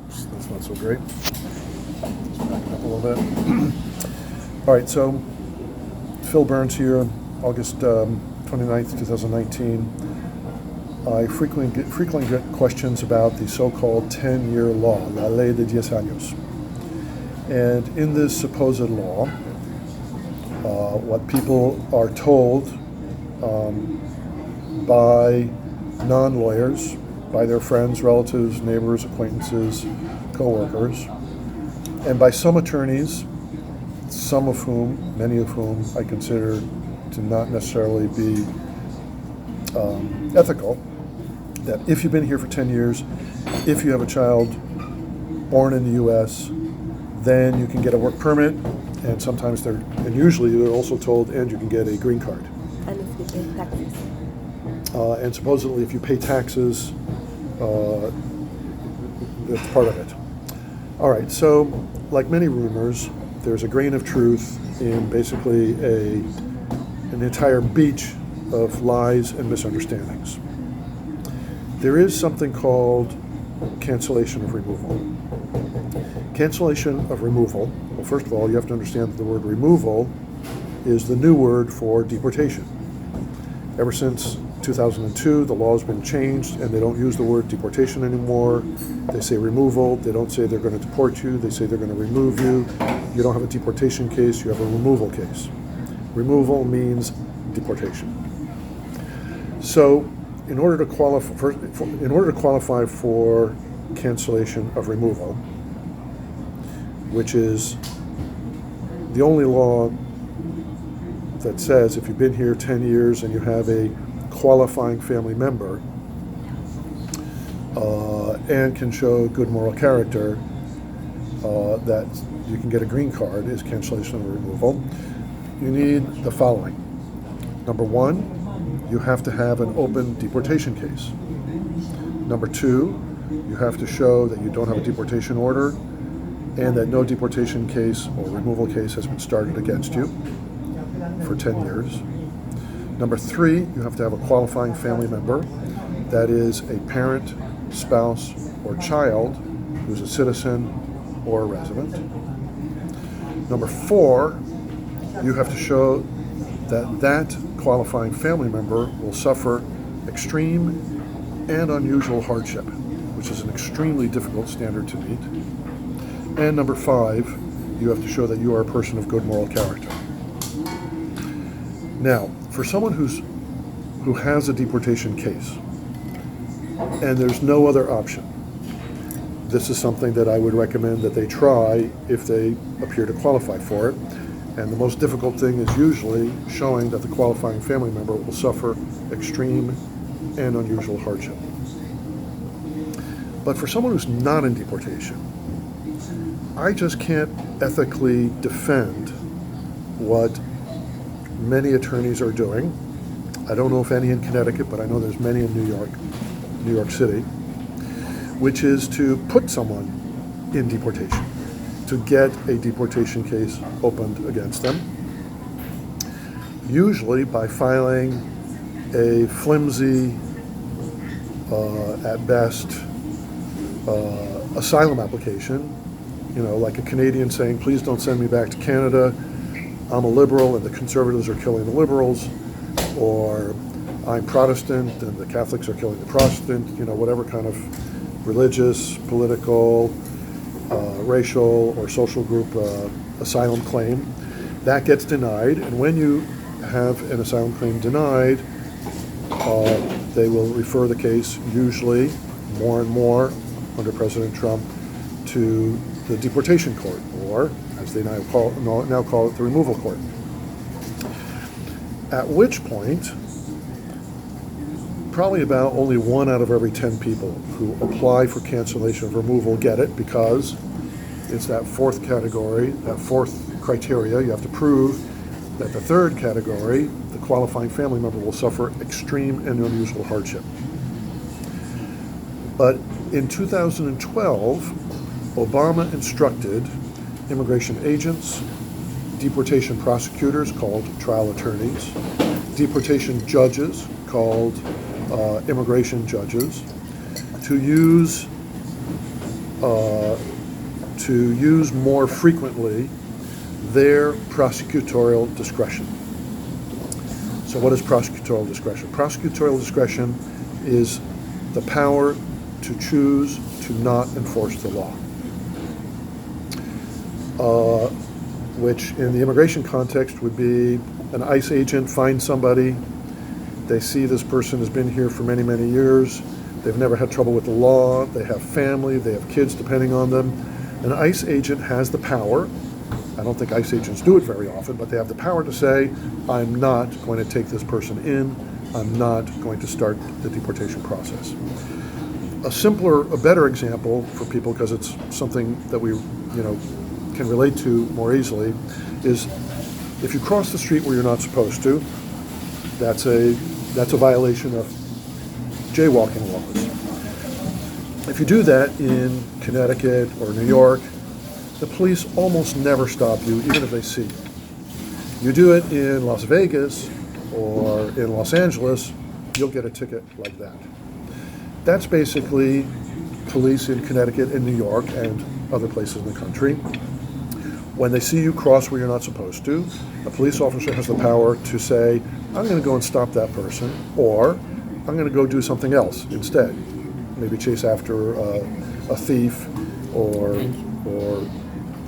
Oops, that's not so great. Just back it up a little bit. All right, so Phil Burns here, August 29th, 2019. I frequently get questions about the so-called 10-year law, la ley de 10 años. And in this supposed law, what people are told by non-lawyers, by their friends, relatives, neighbors, acquaintances, co-workers, and by some attorneys, some of whom, many of whom I consider to not necessarily be ethical, that if you've been here for 10 years, if you have a child born in the U.S., then you can get a work permit, and sometimes and usually they're also told, and you can get a green card. And if you pay taxes. And supposedly if you pay taxes, that's part of it. All right, so like many rumors, there's a grain of truth in basically an entire beach of lies and misunderstandings. There is something called cancellation of removal. Cancellation of removal, well, first of all, you have to understand that the word removal is the new word for deportation. Ever since 2002, the law has been changed, and they don't use the word deportation anymore. They say removal. They don't say they're going to deport you. They say they're going to remove you. You don't have a deportation case. You have a removal case. Removal means deportation. So, in order to qualify for cancellation of removal, which is the only law that says if you've been here 10 years and you have a qualifying family member and can show good moral character, that you can get a green card, is cancellation of removal. You need the following. Number one, you have to have an open deportation case. Number two, you have to show that you don't have a deportation order and that no deportation case or removal case has been started against you for 10 years. Number three, you have to have a qualifying family member, that is a parent, spouse, or child who's a citizen or a resident. Number four, you have to show that that qualifying family member will suffer extreme and unusual hardship, which is an extremely difficult standard to meet. And number five, you have to show that you are a person of good moral character. Now, for someone who has a deportation case and there's no other option, this is something that I would recommend that they try if they appear to qualify for it. And the most difficult thing is usually showing that the qualifying family member will suffer extreme and unusual hardship. But for someone who's not in deportation, I just can't ethically defend what many attorneys are doing. I don't know if any in Connecticut, but I know there's many in New York City, which is to put someone in deportation, to get a deportation case opened against them, usually by filing a flimsy, at best, asylum application, like a Canadian saying, please don't send me back to Canada, I'm a liberal and the conservatives are killing the liberals, or I'm Protestant and the Catholics are killing the Protestant, whatever kind of religious, political, racial, or social group asylum claim. That gets denied, and when you have an asylum claim denied, they will refer the case, usually more and more under President Trump, to the deportation court, or as they now call it, the removal court. At which point, probably about only 1 out of every 10 people who apply for cancellation of removal get it, because it's that fourth category, that fourth criteria. You have to prove that the third category, the qualifying family member, will suffer extreme and unusual hardship. But in 2012, Obama instructed immigration agents, deportation prosecutors called trial attorneys, deportation judges called immigration judges, to use to use more frequently their prosecutorial discretion. So what is prosecutorial discretion? Prosecutorial discretion is the power to choose to not enforce the law, which in the immigration context would be an ICE agent finds somebody, they see this person has been here for many, many years, they've never had trouble with the law, they have family, they have kids depending on them. An ICE agent has the power, I don't think ICE agents do it very often, but they have the power to say, I'm not going to take this person in, I'm not going to start the deportation process. A better example for people, because it's something that we can relate to more easily, is if you cross the street where you're not supposed to, that's a violation of jaywalking laws. If you do that in Connecticut or New York, the police almost never stop you, even if they see you. You do it in Las Vegas or in Los Angeles, you'll get a ticket like that. That's basically police in Connecticut and New York and other places in the country. When they see you cross where you're not supposed to, a police officer has the power to say, I'm going to go and stop that person, or I'm going to go do something else instead. Maybe chase after a thief or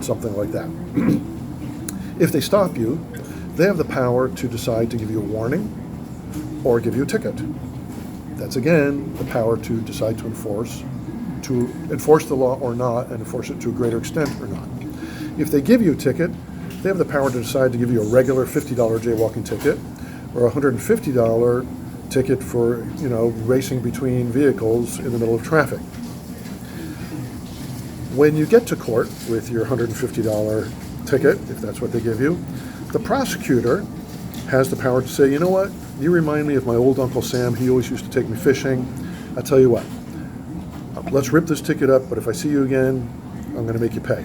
something like that. If they stop you, they have the power to decide to give you a warning or give you a ticket. That's again the power to decide to enforce the law or not, and enforce it to a greater extent or not. If they give you a ticket, they have the power to decide to give you a regular $50 jaywalking ticket or a $150 ticket for racing between vehicles in the middle of traffic. When you get to court with your $150 ticket, if that's what they give you, the prosecutor has the power to say, you know what, you remind me of my old Uncle Sam, he always used to take me fishing. I'll tell you what, let's rip this ticket up, but if I see you again, I'm going to make you pay.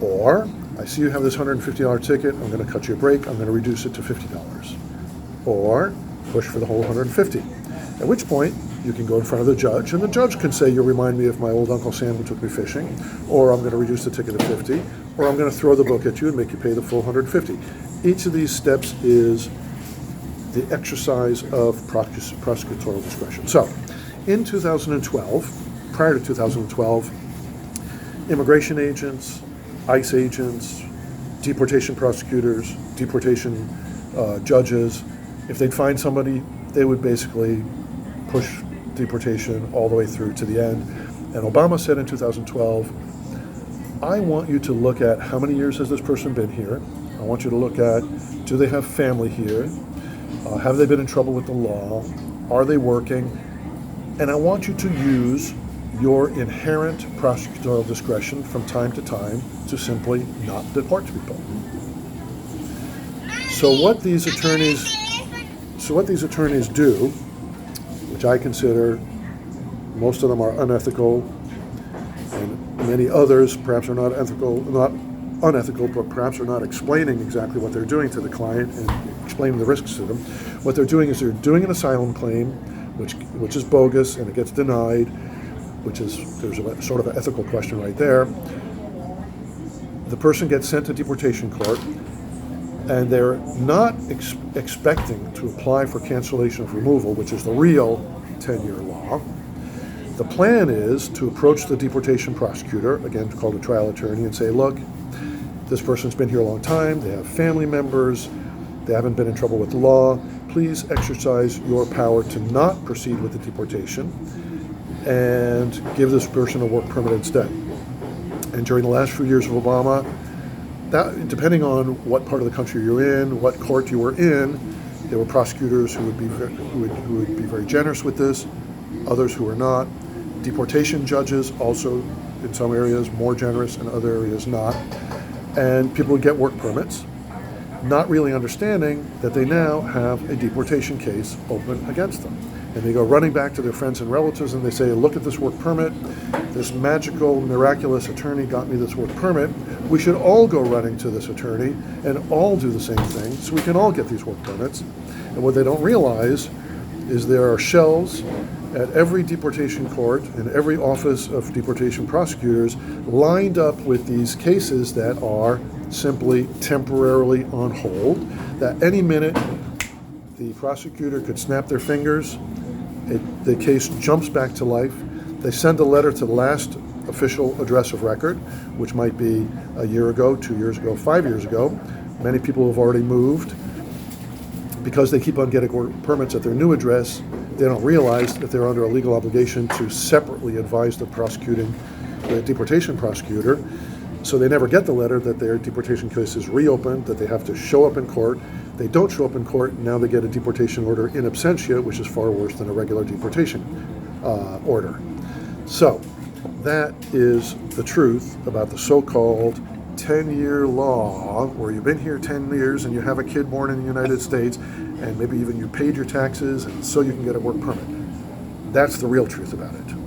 Or, I see you have this $150 ticket, I'm going to cut you a break, I'm going to reduce it to $50. Or, push for the whole $150. At which point, you can go in front of the judge, and the judge can say, you remind me of my old Uncle Sam who took me fishing, or I'm going to reduce the ticket to $50, or I'm going to throw the book at you and make you pay the full $150. Each of these steps is the exercise of prosecutorial discretion. So, in 2012, prior to 2012, immigration agents, ICE agents, deportation prosecutors, deportation judges, if they'd find somebody, they would basically push deportation all the way through to the end. And Obama said in 2012, I want you to look at how many years has this person been here. I want you to look at, do they have family here? Have they been in trouble with the law? Are they working? And I want you to use your inherent prosecutorial discretion from time to time to simply not deport people. So what these attorneys do, which I consider most of them are unethical, and many others perhaps are not unethical, but perhaps are not explaining exactly what they're doing to the client and explaining the risks to them. What they're doing is they're doing an asylum claim, which is bogus, and it gets denied, there's a sort of an ethical question right there. The person gets sent to deportation court, and they're not expecting to apply for cancellation of removal, which is the real 10-year law. The plan is to approach the deportation prosecutor, again called a trial attorney, and say, look, this person's been here a long time, they have family members, they haven't been in trouble with the law, please exercise your power to not proceed with the deportation and give this person a work permit instead. And during the last few years of Obama, that, depending on what part of the country you're in, what court you were in, there were prosecutors who would be very generous with this, others who were not. Deportation judges also, in some areas, more generous, in other areas not. And people would get work permits, not really understanding that they now have a deportation case open against them. And they go running back to their friends and relatives and they say, look at this work permit, this magical, miraculous attorney got me this work permit. We should all go running to this attorney and all do the same thing so we can all get these work permits. And what they don't realize is there are shells at every deportation court and every office of deportation prosecutors lined up with these cases that are simply temporarily on hold, that any minute the prosecutor could snap their fingers, the case jumps back to life. They send a letter to the last official address of record, which might be a year ago, 2 years ago, 5 years ago. Many people have already moved. Because they keep on getting work permits at their new address, they don't realize that they're under a legal obligation to separately advise the deportation prosecutor. So they never get the letter that their deportation case is reopened, that they have to show up in court. They don't show up in court, and now they get a deportation order in absentia, which is far worse than a regular deportation order. So that is the truth about the so-called 10-year law, where you've been here 10 years and you have a kid born in the United States, and maybe even you paid your taxes, and so you can get a work permit. That's the real truth about it.